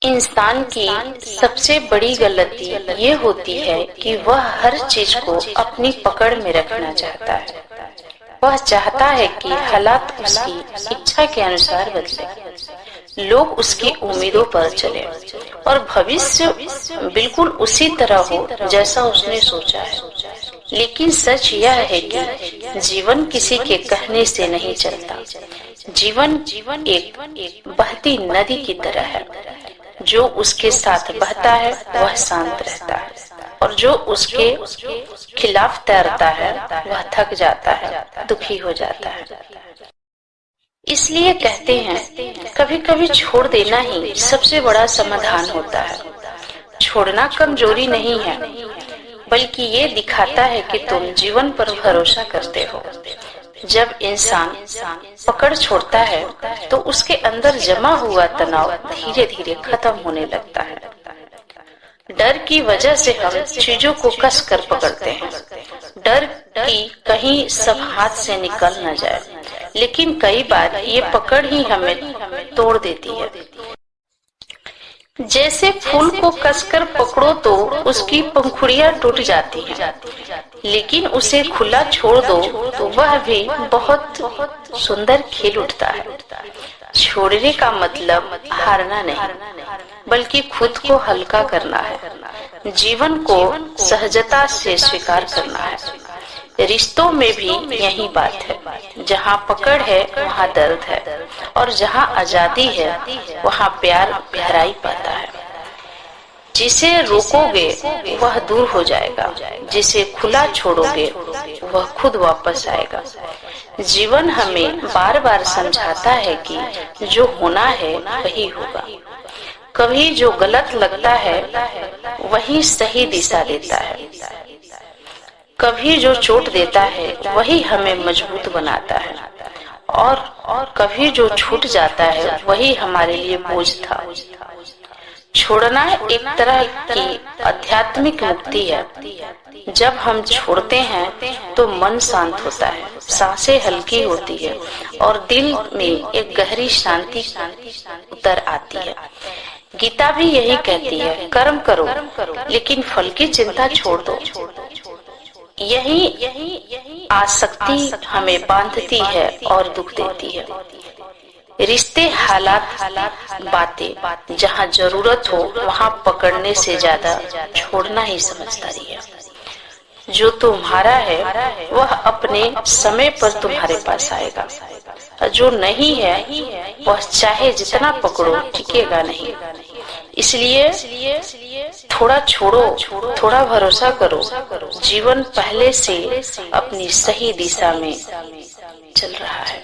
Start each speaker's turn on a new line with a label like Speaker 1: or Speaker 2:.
Speaker 1: इंसान की सबसे बड़ी गलती ये होती है कि वह हर चीज को अपनी पकड़ में रखना चाहता है। वह चाहता है कि हालात उसकी इच्छा के अनुसार बदले, लोग उसकी उम्मीदों पर चले और भविष्य बिल्कुल उसी तरह हो जैसा उसने सोचा है। लेकिन सच यह है कि जीवन किसी के कहने से नहीं चलता। जीवन एक बहती नदी की तरह है। जो उसके साथ बहता है वह शांत रहता है, और जो उसके खिलाफ तैरता है वह थक जाता है, दुखी हो जाता है। इसलिए कहते हैं कभी कभी छोड़ देना ही सबसे बड़ा समाधान होता है। छोड़ना कमजोरी नहीं है, बल्कि ये दिखाता है कि तुम जीवन पर भरोसा करते हो। जब इंसान पकड़ छोड़ता है तो उसके अंदर जमा हुआ तनाव धीरे धीरे खत्म होने लगता है। डर की वजह से हम चीजों को कस कर पकड़ते हैं, डर कि कहीं सब हाथ से निकल न जाए। लेकिन कई बार ये पकड़ ही हमें तोड़ देती है। जैसे फूल को कसकर पकड़ो तो उसकी पंखुड़ियां टूट जाती हैं, लेकिन उसे खुला छोड़ दो तो वह भी बहुत सुंदर खिल उठता है। छोड़ने का मतलब हारना नहीं, बल्कि खुद को हल्का करना है। जीवन को सहजता से स्वीकार करना है। रिश्तों में भी यही बात है। जहाँ पकड़ है वहाँ दर्द है, और जहाँ आजादी है वहाँ प्यार गहराई पाता है। जिसे रोकोगे वह दूर हो जाएगा, जिसे खुला छोड़ोगे वह खुद वापस आएगा। जीवन हमें बार बार समझाता है कि जो होना है वही होगा। कभी जो गलत लगता है वही सही दिशा देता है। कभी जो चोट देता है वही हमें मजबूत बनाता है, और कभी जो छूट जाता है वही हमारे लिए बोझ था। छोड़ना एक तरह की आध्यात्मिक मुक्ति है। जब हम छोड़ते हैं तो मन शांत होता है, सांसें हल्की होती है, और दिल में एक गहरी शांति उतर आती है। गीता भी यही कहती है, कर्म करो लेकिन फल की चिंता छोड़ दो। यही आसक्ति हमें बांधती है और दुख देती है। रिश्ते, हालात, बातें, जहाँ जरूरत हो वहाँ पकड़ने से ज्यादा छोड़ना ही समझदारी है। जो तुम्हारा है वह अपने समय पर तुम्हारे पास आएगा, जो नहीं है वह चाहे जितना पकड़ो टिकेगा नहीं। इसलिए थोड़ा छोड़ो, थोड़ा भरोसा करो। जीवन पहले से अपनी सही दिशा में चल रहा है।